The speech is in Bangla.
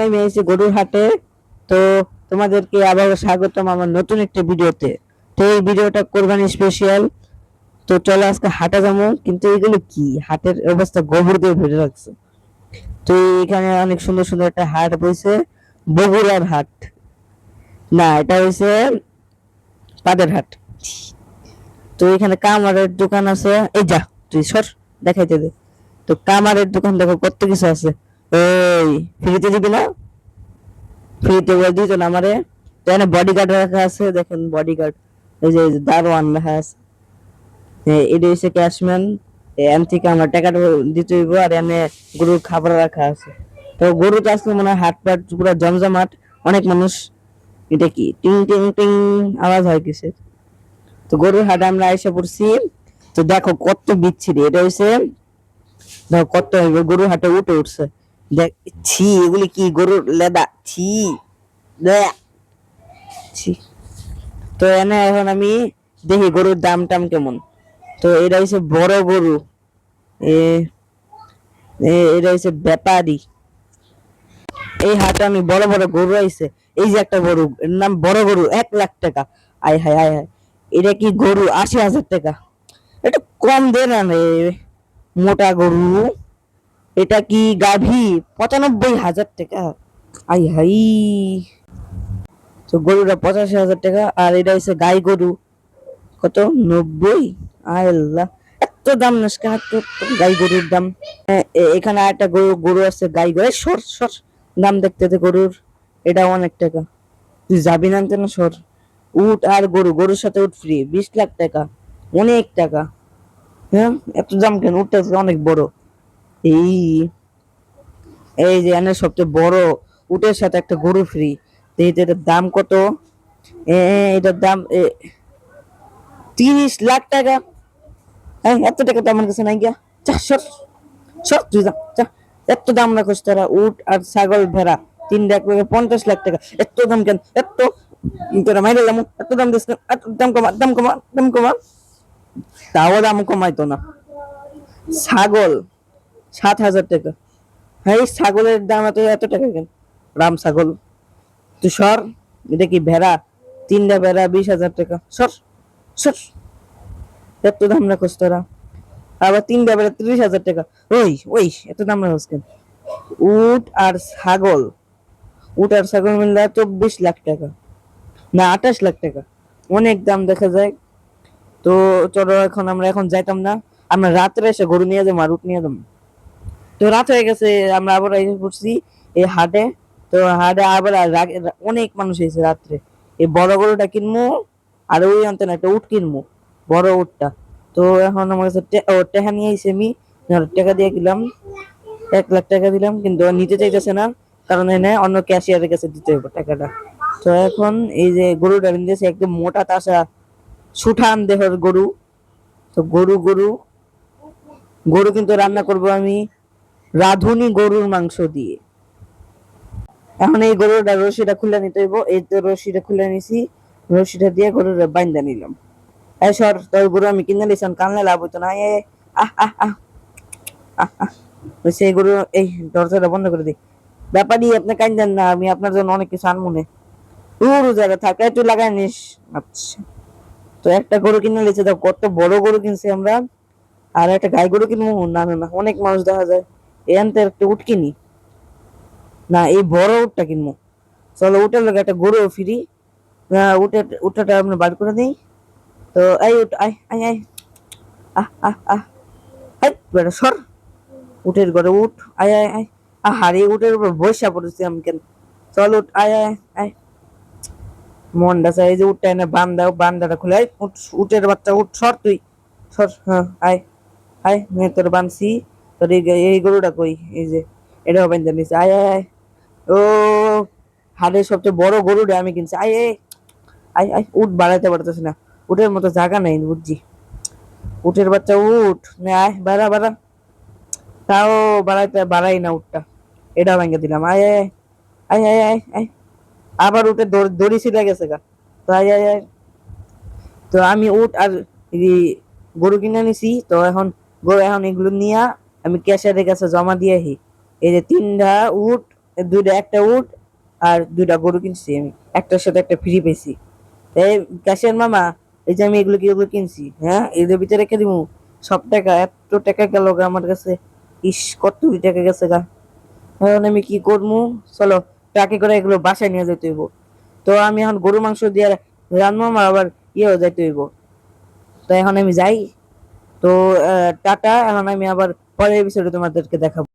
আমি এসেছি গরুর হাটে। তো তোমাদেরকে আবার স্বাগতম আমার নতুন একটা ভিডিওতে। তো এই ভিডিওটা কোরবানি স্পেশাল। তো চলো আজকে হাটে যাবো, কিন্তু এগুলো কি হাটের অবস্থা গোবর দিয়ে ভরে রাখছে। তো এখানে অনেক সুন্দর সুন্দর একটা হাট বইছে, বগুড়ার হাট না, এটা হইছে পাদের হাট। তো এখানে কামারের দোকান আছে, এই যা তুই সর, দেখাইতে দে। তো কামারের দোকান দেখো কত কিছু আছে। এই ফ্রিতে দিবি না? ফ্রিতে বলে দিত না আমারে। তো এখানে বডিগার্ড রাখা আছে, দেখেন বডিগার্ড, এই যে দারোয়ান লেখা আছে। এটা হচ্ছে ক্যাশম্যান। এখান থেকে আমার টাকাটা দিতে হইব। আর এখানে গরুর খাবার রাখা আছে। তো গরু তো আসলে মনে হয় হাট পাট পুরো জমজমাট, অনেক মানুষ। এটা কি টিং টিং টিং আওয়াজ হয় কিসের? তো গরুর হাটে আমরা এসে পড়ছি। তো দেখো কত বিচ্ছিরি, এটা হচ্ছে দেখো কত গরুর হাটে উঠে উঠছে। দেখ, ছি এগুলি কি গরুর লেদা, ছি দেখ, ছি। তো এনে এখন আমি দেখি গরুর দাম টাম কেমন। তো এটা হচ্ছে বড় গরু, এ এটা হচ্ছে ব্যাপারী। এই হাটে আমি বড় বড় গরু আইছে। এই যে একটা গরু, এর নাম বড় গরু, 1 লাখ টাকা। আয় হায় আয় হায়, এটা কি গরু 80,000 টাকা? এটা কম দে না রে, মোটা গরু। এটা কি গাভী? 95,000 টাকা। আই হাই। তো গরুটা 85,000 টাকা। আর এটা হচ্ছে গাই গরু, কত? 90। আল্লাহ, এত দাম না কেন? গাই গরুর দাম। এখানে একটা গরু গরু আছে, গাই গরু। সর সর, দাম দেখতে দে গরুর। এটা অনেক টাকা, তুই যাবি না আনতে না, সর। উট আর গরু, গরুর সাথে উট ফ্রি, 20 লাখ টাকা, অনেক টাকা। হ্যাঁ, এত দাম কেন? উটটা অনেক বড়। এই এই যে এখানে সবচেয়ে বড় উটের সাথে একটা গরু ফ্রি। এটার দাম কত? এটার দাম 30 লাখ টাকা। হ্যাঁ, এত টাকা তো আমার কাছে নাই গিয়া। চা সর সর, তুই যা যা। এত দাম রাখোস তারা? উট আর ছাগল ভেড়া 3 লাখ 50 লাখ টাকা, এত দাম কেন? এত তোরা মাইরে লাম, এত দাম দিস কেন? এত দাম কমা, দাম কমা, দাম কমা। তাও দাম কমাইতো না। ছাগল 7,000 টাকা। হ্যাঁ, এই ছাগলের দাম এত এত টাকা কেন? রাম ছাগল, তুই সর। এটা কি ভেড়া? 3টা ভেড়া 20,000 টাকা। সর সর, এত দাম রাখোস তোরা। আবার 3টা ভেড়া 30,000 টাকা। ওই ওই, এত দাম রাখোস কেন? উট আর ছাগল, উট আর ছাগল মিললে 24 লাখ টাকা, না 28 লাখ টাকা। অনেক দাম দেখা যায়। তো চলো এখন আমরা এখন যাইতাম না, আমরা রাত্রে এসে গরু নিয়ে যাবো আর উট নিয়ে যাবো। তো রাত হয়ে গেছে, আমরা আবার এসে পড়ছি এই হাটে। তো হাটে আবার অনেক মানুষ এসেছে রাত্রে। এই বড় গরুটা কিনবো, আর ওই অন্তর একটা উট কিনবো, বড় উটটা। তো এখন আমার কাছে টাকা নিয়ে এসে আমি টাকা দিয়ে গেলাম, 1 লাখ টাকা দিলাম, কিন্তু ও নিতে চাইতেছে না। কারণ এনে অন্য ক্যাশিয়ারের কাছে দিতে হবে টাকাটা। তো এখন এই যে গরুটা নিতেছে, একদম মোটা তাজা সুঠাম দেহের গরু। তো গরু গরু গরু কিন্তু রান্না করব আমি রাঁধুনি গরুর মাংস দিয়ে। এখন এই গরুটা রশিটা খুলে নিতে হইব। এই তো রশিটা খুলে নিছি, রশিটা দিয়ে গরুর বাইন্দা নিলাম। এই সর, তোর গরু আমি কিনে নিয়েছিলাম, কানলে লাভ হইতো না। আহ আহ আহ আহ আহ সেই গরু, এই দরজাটা বন্ধ করে দিই। ব্যাপারই আপনি কান্দেন না, আমি আপনার জন্য অনেক কিছু আনমনে। পুরো জায়গা থাকে, তুই লাগাই নিস। আচ্ছা, তো একটা গরু কিনে নিয়েছে, দেখো কত বড় গরু কিনছি আমরা। আর একটা গাই গরু কিনবো? না না না, অনেক মানুষ দেখা যায়। এখান থেকে একটা উট কিনি, না এই বড় উটটা কিনবো। চলো, উটের লোক একটা গরু ফ্রি। উটাটা আমরা বার করে দিই। তো এই উঠ, আয় আয় আয়, আহ আহ আহ, এই বেটা সর। উটের ঘরে উঠ, আয় আয় আয়। আহারে, উটের উপর বৈশা পড়েছি আমি কেন? চল উঠ, আয় আয় আয়। মনটা চাই যে উঠটা এনে বান্ধাও, বান্ধাটা খুলে আয়। উটের বাচ্চা উঠ, সর তুই, সর। হ্যাঁ, আয় আয়, মেয়ে তোর বানছি। তোর এই গরুটা কই? এই যে এটাও বান্ধা নিছে, আয় আয় আয়। ও, হাটের সবচেয়ে বড় গরুটা আমি কিনছি। আয় আয় আয় আয়। উঠ বাড়াইতে পারতেছি না, উটের মতো জায়গা নেই বুঝছি। উটের বাচ্চা উঠ, নে আয়, বাড়া বাড়া। তাও বাড়াই না উঠটা। এটা ভেঙে দিলাম, আয় আয় আয় আয় আয় আয়। আবার উঠে দড়ি ছিঁড়ে গেছে গা। তো আয় আয় আয়। তো আমি উট আর এই গরু কিনে নিছি। তো এখন এগুলো নিয়ে আমি ক্যাশিয়ারের কাছে জমা দিয়ে আহি। এই যে 3টা উট দুইটা, একটা উট আর দুইটা গরু কিনছি আমি, একটার সাথে একটা ফ্রি পেয়েছি। এই ক্যাশিয়ার মামা, এই যে আমি এগুলো কিনছি, হ্যাঁ এদের ভিতরে রেখে দিবো সব টাকা। এত টাকা গেল গা আমার কাছে, ইস কত টাকা গেছে গা। এখন আমি কি করবো? চলো ট্রাকে করে এগুলো বাসায় নিয়ে যেতে হইব। তো আমি এখন গরু মাংস দিয়ে রান্না, আমার আবার ইয়েও যাইতে হইব। তো এখন আমি যাই। তো টাটা, এখন আমি আবার পরের এপিসোডে তোমাদেরকে দেখাবো।